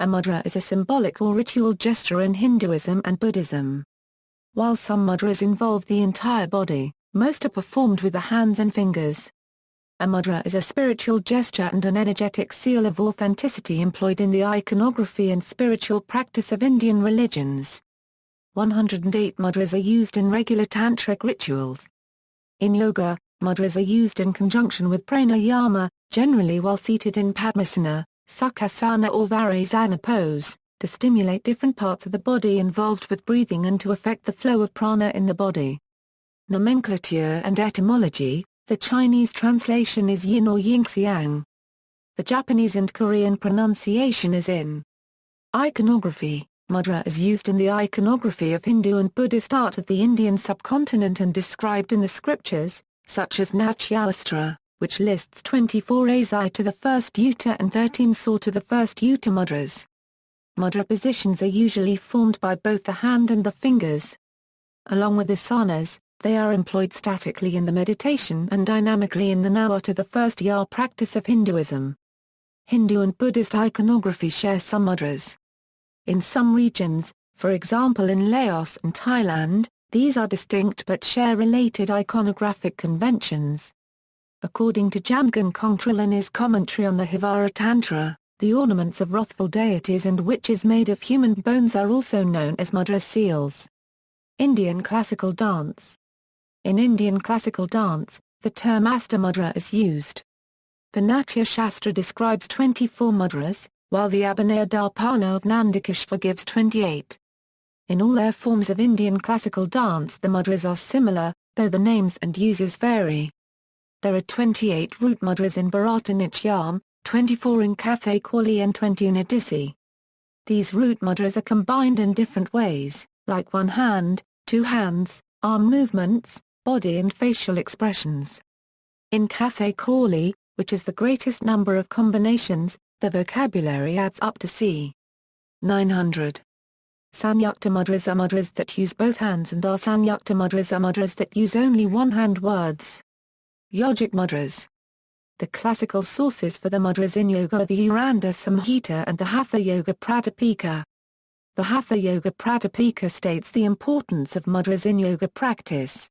A mudra is a symbolic or ritual gesture in Hinduism and Buddhism. While some mudras involve the entire body, most are performed with the hands and fingers. A mudra is a spiritual gesture and an energetic seal of authenticity employed in the iconography and spiritual practice of Indian religions. 108 mudras are used in regular tantric rituals. In yoga, mudras are used in conjunction with pranayama, generally while seated in padmasana, sukhasana or varasana pose, to stimulate different parts of the body involved with breathing and to affect the flow of prana in the body. Nomenclature and Etymology. The Chinese translation is yin or yin-xiang. The Japanese and Korean pronunciation is in. Iconography. Mudra is used in the iconography of Hindu and Buddhist art of the Indian subcontinent and described in the scriptures, such as Natyastra, which lists 24 asai to the first yuta and 13 saw to the first yuta mudras. Mudra positions are usually formed by both the hand and the fingers. Along with asanas, they are employed statically in the meditation and dynamically in the nawa to the first ya practice of Hinduism. Hindu and Buddhist iconography share some mudras. In some regions, for example in Laos and Thailand, these are distinct but share related iconographic conventions. According to Jamgon Kongtrul in his commentary on the Hivara Tantra, the ornaments of wrathful deities and witches made of human bones are also known as mudra seals. Indian classical dance. In Indian classical dance, the term Astamudra is used. The Natya Shastra describes 24 mudras, while the Abhinaya Darpana of Nandikeshvar gives 28. In all their forms of Indian classical dance the mudras are similar, though the names and uses vary. There are 28 root mudras in Bharatanatyam, 24 in Kathakali and 20 in Odissi. These root mudras are combined in different ways, like one hand, two hands, arm movements, body and facial expressions. In Kathakali, which is the greatest number of combinations, the vocabulary adds up to c. 900. Sanyukta mudras are mudras that use both hands and asanyukta mudras are mudras that use only one hand words. Yogic Mudras. The classical sources for the mudras in yoga are the Uranda Samhita and the Hatha Yoga Pradipika. The Hatha Yoga Pradipika states the importance of mudras in yoga practice.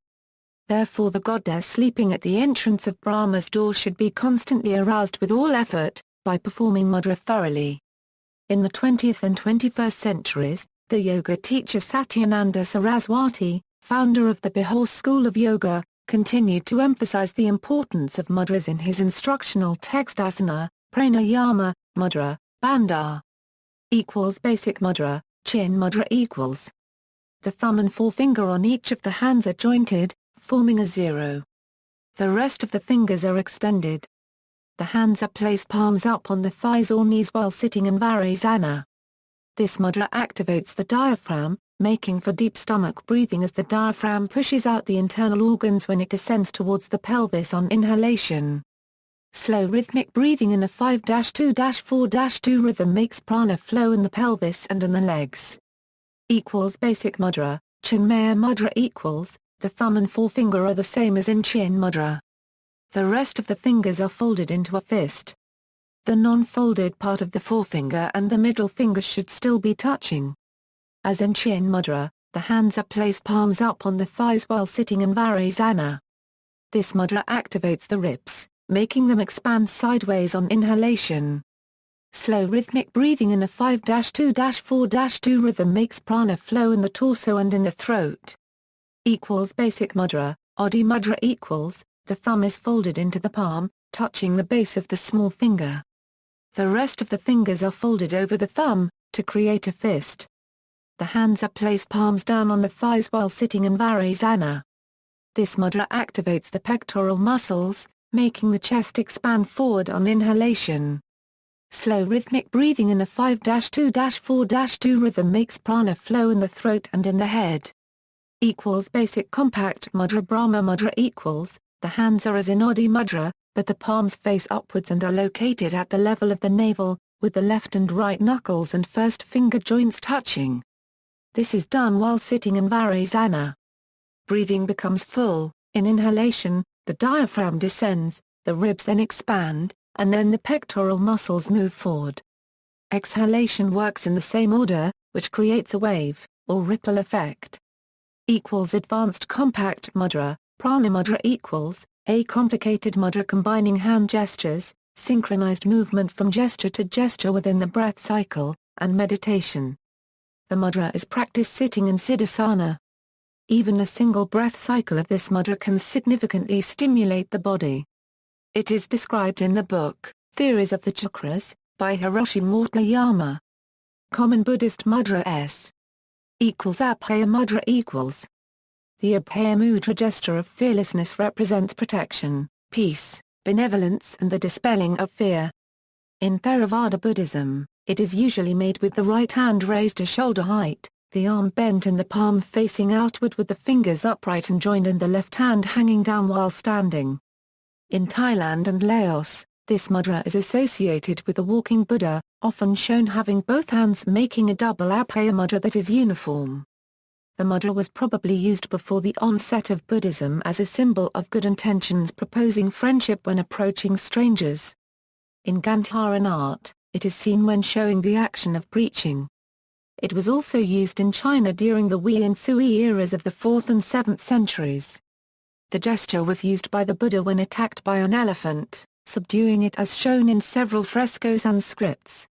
Therefore the goddess sleeping at the entrance of Brahma's door should be constantly aroused with all effort, by performing mudra thoroughly. In the 20th and 21st centuries, the yoga teacher Satyananda Saraswati, founder of the Bihar school of yoga, continued to emphasize the importance of mudras in his instructional text Asana, Pranayama, Mudra, Bandha. Basic mudra, Chin mudra equals. The thumb and forefinger on each of the hands are jointed, forming a zero. The rest of the fingers are extended. The hands are placed palms up on the thighs or knees while sitting in Varasana. This mudra activates the diaphragm, making for deep stomach breathing as the diaphragm pushes out the internal organs when it descends towards the pelvis on inhalation. Slow rhythmic breathing in a 5-2-4-2 rhythm makes prana flow in the pelvis and in the legs. Basic mudra, Chinmaya mudra equals. The thumb and forefinger are the same as in Chin mudra. The rest of the fingers are folded into a fist. The non-folded part of the forefinger and the middle finger should still be touching. As in Chin mudra, the hands are placed palms up on the thighs while sitting in Varasana. This mudra activates the ribs, making them expand sideways on inhalation. Slow rhythmic breathing in a 5-2-4-2 rhythm makes prana flow in the torso and in the throat. Basic mudra, Adi mudra equals, the thumb is folded into the palm, touching the base of the small finger. The rest of the fingers are folded over the thumb, to create a fist. The hands are placed palms down on the thighs while sitting in Varasana. This mudra activates the pectoral muscles, making the chest expand forward on inhalation. Slow rhythmic breathing in a 5-2-4-2 rhythm makes prana flow in the throat and in the head. Basic compact mudra Brahma mudra equals, the hands are as in Adi mudra, but the palms face upwards and are located at the level of the navel, with the left and right knuckles and first finger joints touching. This is done while sitting in Varasana. Breathing becomes full, in inhalation, the diaphragm descends, the ribs then expand, and then the pectoral muscles move forward. Exhalation works in the same order, which creates a wave, or ripple effect. Advanced compact mudra, Prana Mudra a complicated mudra combining hand gestures, synchronized movement from gesture to gesture within the breath cycle, and meditation. The mudra is practiced sitting in Siddhasana. Even a single breath cycle of this mudra can significantly stimulate the body. It is described in the book, Theories of the Chakras, by Hiroshi Mortayama. Common Buddhist mudra S Abhaya Mudra The Abhaya Mudra gesture of fearlessness represents protection, peace, benevolence and the dispelling of fear. In Theravada Buddhism, it is usually made with the right hand raised to shoulder height, the arm bent and the palm facing outward with the fingers upright and joined and the left hand hanging down while standing. In Thailand and Laos, this mudra is associated with the walking Buddha, often shown having both hands making a double Abhaya Mudra that is uniform. The mudra was probably used before the onset of Buddhism as a symbol of good intentions proposing friendship when approaching strangers. In Gandharan art, it is seen when showing the action of preaching. It was also used in China during the Wei and Sui eras of the 4th and 7th centuries. The gesture was used by the Buddha when attacked by an elephant, subduing it as shown in several frescoes and scripts.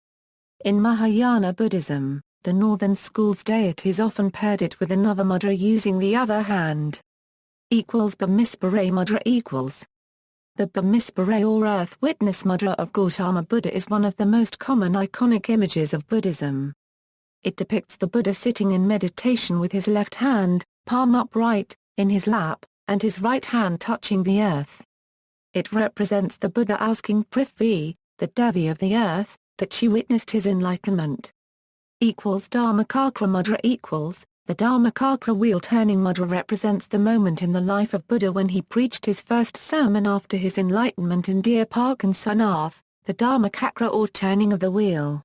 In Mahayana Buddhism, the northern school's deities often paired it with another mudra using the other hand. Brahmispare Mudra The Brahmispare or Earth Witness Mudra of Gautama Buddha is one of the most common iconic images of Buddhism. It depicts the Buddha sitting in meditation with his left hand, palm upright, in his lap, and his right hand touching the earth. It represents the Buddha asking Prithvi, the Devi of the earth, that she witnessed his enlightenment. Dharmakakra Mudra The Dharmakakra wheel-turning mudra represents the moment in the life of Buddha when he preached his first sermon after his enlightenment in Deer Park and Sarnath, the Dharmakakra or turning of the wheel.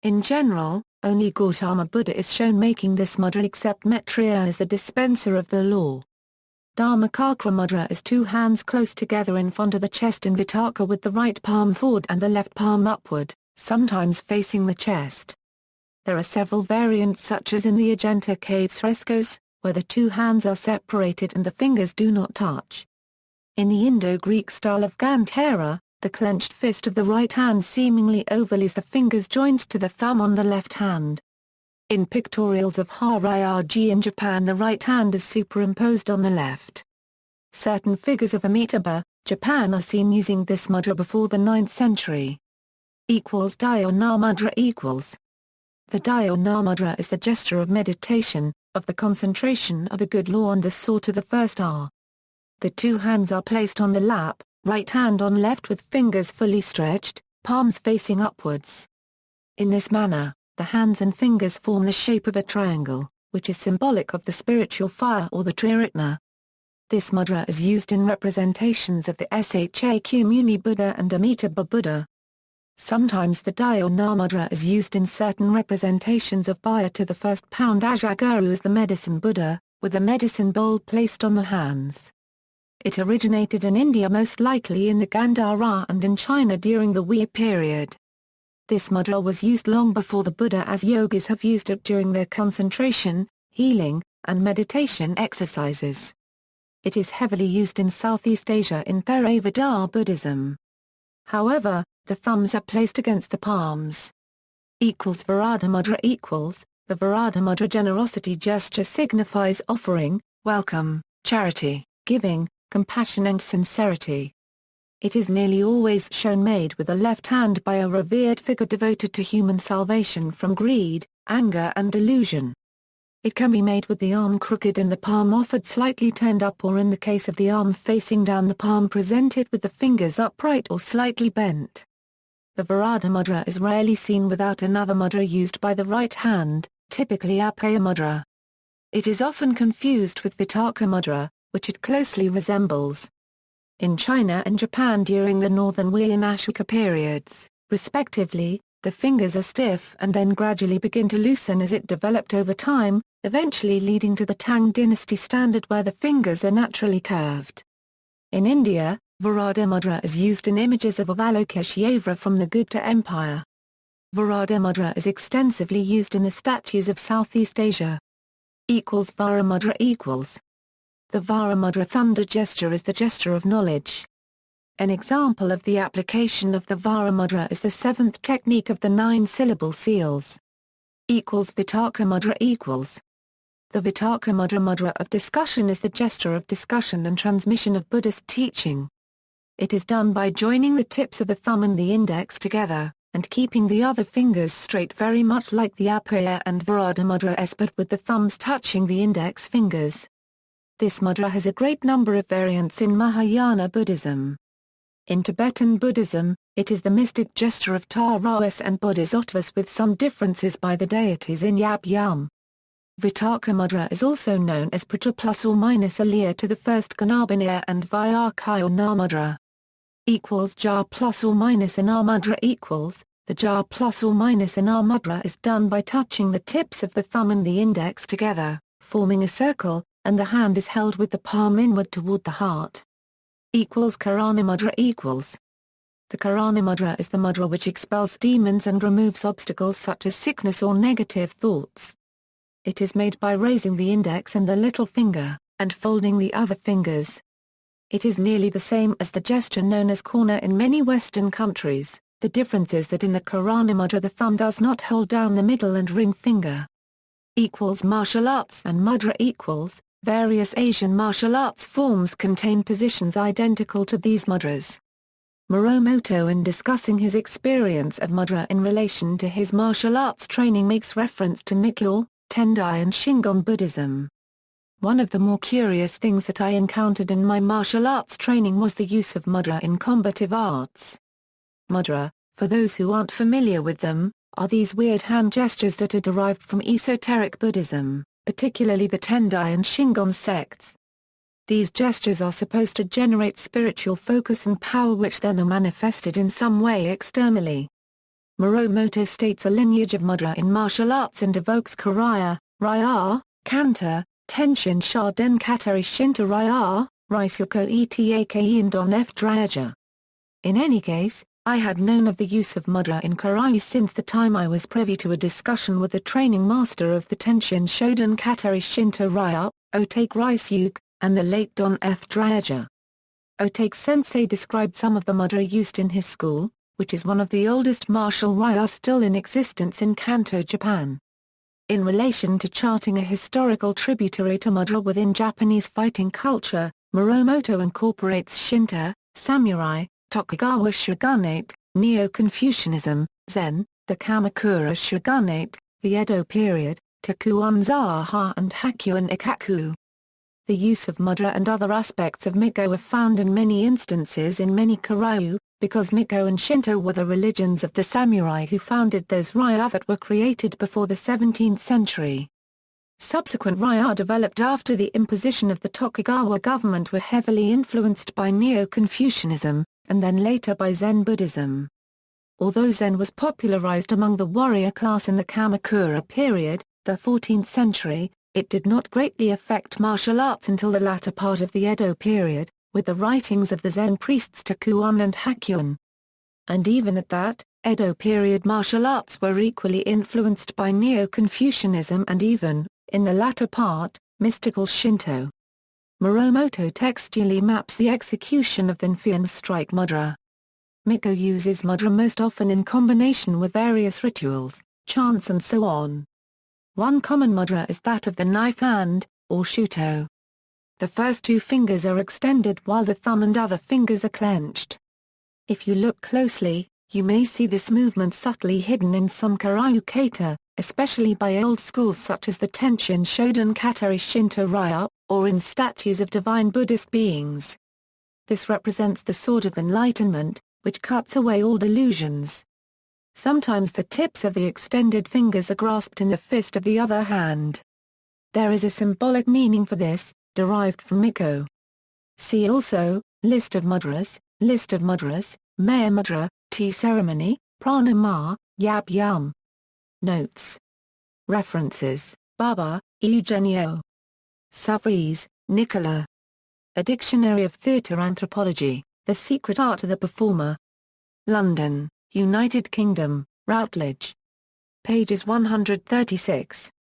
In general, only Gautama Buddha is shown making this mudra except Maitreya as the dispenser of the law. Dharmakakra Mudra is two hands close together in front of the chest in Vitakka with the right palm forward and the left palm upward, sometimes facing the chest. There are several variants such as in the Ajanta Caves frescoes, where the two hands are separated and the fingers do not touch. In the Indo-Greek style of Gandhara, the clenched fist of the right hand seemingly overlays the fingers joined to the thumb on the left hand. In pictorials of Harajuku in Japan, the right hand is superimposed on the left. Certain figures of Amitabha, Japan are seen using this mudra before the 9th century. Dhyana Mudra The Dhyana Mudra is the gesture of meditation, of the concentration of a good law and the sort of the first R. The two hands are placed on the lap, right hand on left with fingers fully stretched, palms facing upwards. In this manner, the hands and fingers form the shape of a triangle, which is symbolic of the spiritual fire or the Triratna. This mudra is used in representations of the Shakyamuni Buddha and Amitabha Buddha. Sometimes the Dhyana Mudra is used in certain representations of Bhaya to the first pound Ajaguru as the medicine Buddha, with a medicine bowl placed on the hands. It originated in India most likely in the Gandhara and in China during the Wei period. This mudra was used long before the Buddha as yogis have used it during their concentration, healing, and meditation exercises. It is heavily used in Southeast Asia in Theravada Buddhism. However, the thumbs are placed against the palms. Verra Mudra The Verra Mudra generosity gesture signifies offering, welcome, charity, giving, compassion and sincerity. It is nearly always shown made with the left hand by a revered figure devoted to human salvation from greed, anger and delusion. It can be made with the arm crooked and the palm offered slightly turned up, or in the case of the arm facing down, the palm presented with the fingers upright or slightly bent. The Verra Mudra is rarely seen without another mudra used by the right hand, typically Abhaya Mudra. It is often confused with Vitakka Mudra, which it closely resembles. In China and Japan during the Northern Wei and Ashoka periods, respectively, the fingers are stiff and then gradually begin to loosen as it developed over time, eventually leading to the Tang dynasty standard where the fingers are naturally curved. In India, Verra Mudra is used in images of Avalokiteshvara from the Gupta Empire. Verra Mudra is extensively used in the statues of Southeast Asia. Verra Mudra equals. The Verra Mudra thunder gesture is the gesture of knowledge. An example of the application of the Verra Mudra is the seventh technique of the 9-syllable seals. Vitakka Mudra equals. The Vitakka Mudra of discussion is the gesture of discussion and transmission of Buddhist teaching. It is done by joining the tips of the thumb and the index together, and keeping the other fingers straight, very much like the Abhaya and Verra Mudras, but with the thumbs touching the index fingers. This mudra has a great number of variants in Mahayana Buddhism. In Tibetan Buddhism, it is the mystic gesture of Taras and Bodhisattvas with some differences by the deities in Yab Yum. Vitakka Mudra is also known as Prajna plus or minus Aliyah to the first Ganabinaya and Vyakaya or Mudra. Jar plus or minus Anar Mudra equals. The jar plus or minus Anar Mudra is done by touching the tips of the thumb and the index together, forming a circle, and the hand is held with the palm inward toward the heart. Karana Mudra equals. The Karana Mudra is the mudra which expels demons and removes obstacles such as sickness or negative thoughts. It is made by raising the index and the little finger, and folding the other fingers. It is nearly the same as the gesture known as corner in many Western countries. The difference is that in the Karana Mudra the thumb does not hold down the middle and ring finger. Martial arts and mudra equals. Various Asian martial arts forms contain positions identical to these mudras. Moromoto, in discussing his experience of mudra in relation to his martial arts training, makes reference to Mikyo, Tendai and Shingon Buddhism. One of the more curious things that I encountered in my martial arts training was the use of mudra in combative arts. Mudra, for those who aren't familiar with them, are these weird hand gestures that are derived from esoteric Buddhism, particularly the Tendai and Shingon sects. These gestures are supposed to generate spiritual focus and power, which then are manifested in some way externally. Moromoto states a lineage of mudra in martial arts and evokes Karaya, Raya, Kanta, Tenshin Shaden Katari Shinta Raya, Raisyoko Etake and Don F. Draja. In any case, I had known of the use of mudra in Karaya since the time I was privy to a discussion with the training master of the Tenshin Shodan Katari Shinta Raya, Otake Raisyuk, and the late Don F. Draja. Otake Sensei described some of the mudra used in his school, which is one of the oldest martial raya still in existence in Kanto, Japan. In relation to charting a historical tributary to mudra within Japanese fighting culture, Moromoto incorporates Shinta, samurai, Tokugawa shogunate, Neo-Confucianism, Zen, the Kamakura shogunate, the Edo period, Tokuon-zaha and Hakuin Ikaku. The use of mudra and other aspects of Mikko are found in many instances in many Karyu, because Mikko and Shinto were the religions of the samurai who founded those raya that were created before the 17th century. Subsequent raya developed after the imposition of the Tokugawa government were heavily influenced by Neo-Confucianism, and then later by Zen Buddhism. Although Zen was popularized among the warrior class in the Kamakura period, the 14th century, it did not greatly affect martial arts until the latter part of the Edo period, with the writings of the Zen priests Tokuon and Hakuin. And even at that, Edo period martial arts were equally influenced by Neo-Confucianism and even, in the latter part, mystical Shinto. Moromoto textually maps the execution of the Nfian strike mudra. Mikko uses mudra most often in combination with various rituals, chants and so on. One common mudra is that of the knife hand, or shuto. The first two fingers are extended while the thumb and other fingers are clenched. If you look closely, you may see this movement subtly hidden in some Karyu kata, especially by old schools such as the Tenshin Shodan Katari Shinto Raya, or in statues of divine Buddhist beings. This represents the sword of enlightenment, which cuts away all delusions. Sometimes the tips of the extended fingers are grasped in the fist of the other hand. There is a symbolic meaning for this, derived from Mikko. See also, List of Mudras, Maya Mudra, Tea Ceremony, Pranayama, Yab Yum. Notes. References, Baba, Eugenio. Savries, Nicola. A Dictionary of Theatre Anthropology, The Secret Art of the Performer. London, United Kingdom, Routledge. Pages 136.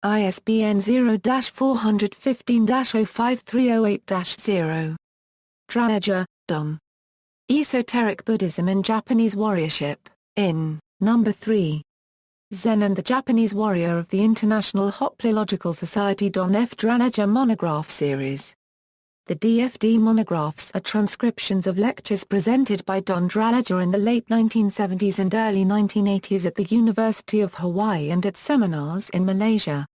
ISBN 0-415-05308-0. Draeger, Don. Esoteric Buddhism and Japanese Warriorship, in, No. 3. Zen and the Japanese Warrior of the International Hoplological Society. Don F. Draeger Monograph Series. The DFD monographs are transcriptions of lectures presented by Don Draeger in the late 1970s and early 1980s at the University of Hawaii and at seminars in Malaysia.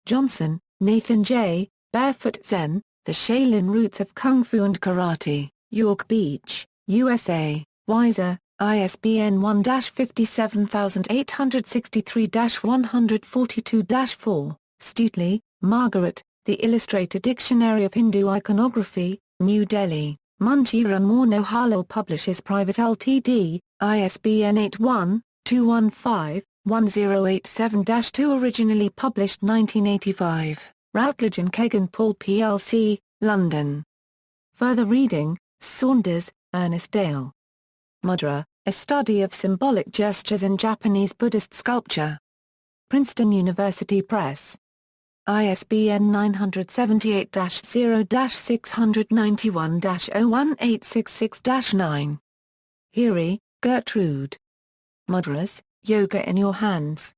Johnson, Nathan J., Barefoot Zen, The Shaolin Roots of Kung Fu and Karate, York Beach, USA, Weiser, ISBN 1-57863-142-4, Stuteley, Margaret, The Illustrated Dictionary of Hindu Iconography, New Delhi, Munchira Monohalal Publishers Private Ltd., ISBN 81-215-1087-2. Originally published 1985, Routledge and Kegan Paul plc, London. Further reading, Saunders, Ernest Dale. Mudrā, A Study of Symbolic Gestures in Japanese Buddhist Sculpture. Princeton University Press. ISBN 978-0-691-01866-9. Heery, Gertrude. Mudras, Yoga in Your Hands.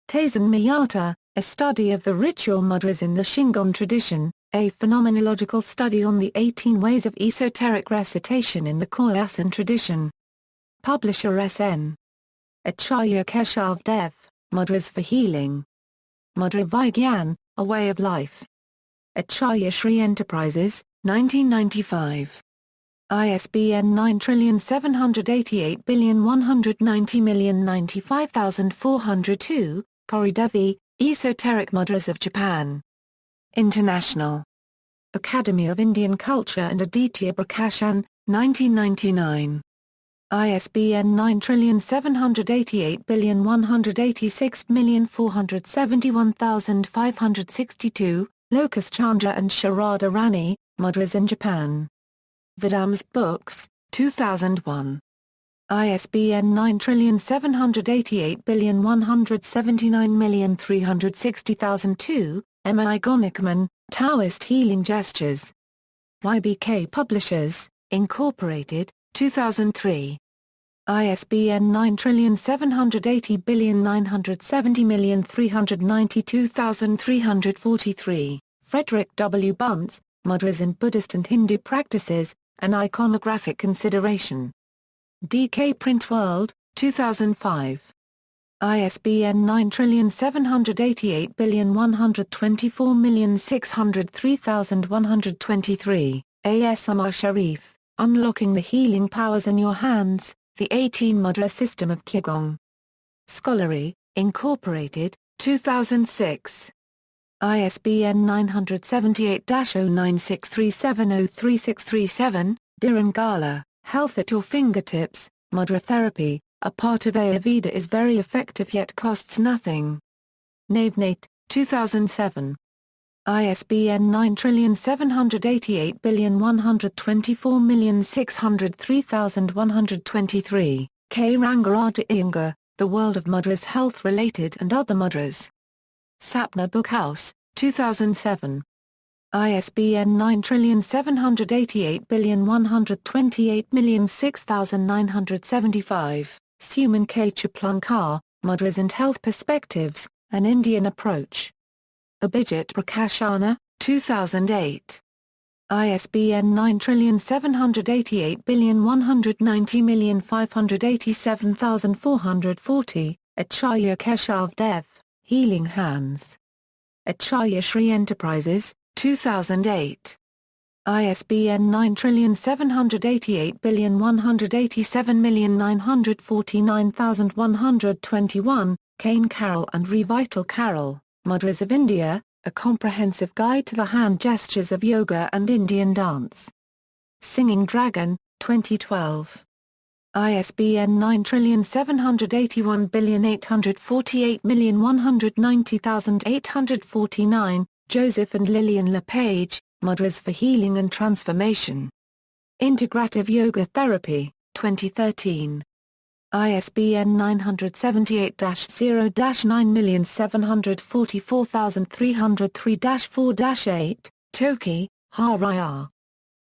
Taisen Miyata, A Study of the Ritual Mudras in the Shingon Tradition, a phenomenological study on the 18 ways of esoteric recitation in the Kyosan tradition. Publisher SN. Acharya Keshav Dev, Mudras for Healing. Mudra Vigyan, A Way of Life. Acharya Sri Enterprises, 1995. ISBN 9788190095402, Koridevi, Esoteric Mudras of Japan. International. Academy of Indian Culture and Aditya Prakashan, 1999. ISBN 9788186471562, Lokus Chandra and Sharada Rani, Mudras in Japan. Vidams Books, 2001. ISBN 9788179360002, Emma Igonikman, Taoist Healing Gestures. YBK Publishers, Incorporated, 2003. ISBN 9780970392343, Frederick W. Bunce, Mudras in Buddhist and Hindu Practices, An Iconographic Consideration. DK Printworld, 2005. ISBN 9788124603123, A.S. Amar Sharif, Unlocking the Healing Powers in Your Hands, The 18 Mudra System of Qigong. Scholarly, Incorporated, 2006. ISBN 978-0963703637, Dhirangala, Health at Your Fingertips, Mudra Therapy, a part of Ayurveda is very effective yet costs nothing. Navnate, 2007. ISBN 9788124603123, K. Rangaraja Iyengar, The World of Mudras, Health-Related and Other Mudras. Sapna Bookhouse, 2007. ISBN 9788128006975, Suman K. Chaplankar, Mudras and Health Perspectives, An Indian Approach. Abhijit Prakashana, 2008. ISBN 9788190587440, Acharya Keshav Dev, Healing Hands. Acharya Sri Enterprises, 2008. ISBN 9788187949121, Kane Carroll and Revital Carroll, Mudras of India, A Comprehensive Guide to the Hand Gestures of Yoga and Indian Dance. Singing Dragon, 2012. ISBN 9781848190849, Joseph and Lillian LePage, Mudras for Healing and Transformation. Integrative Yoga Therapy, 2013. ISBN 978-0-9744303-4-8, Toki, Haraya.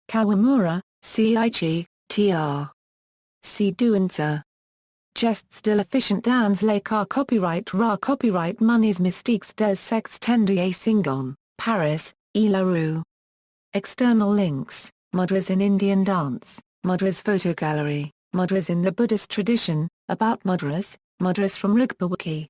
Kawamura, Ciichi, Tr. C. Duanza. Geste de l'efficient dans les cas copyright ra copyright Monies mystiques des sectes tendu Singon, Paris, Ilaru. External links, Mudras in Indian dance, Mudras photo gallery, Mudras in the Buddhist tradition, about Mudras, Mudras from Rigpa Wiki.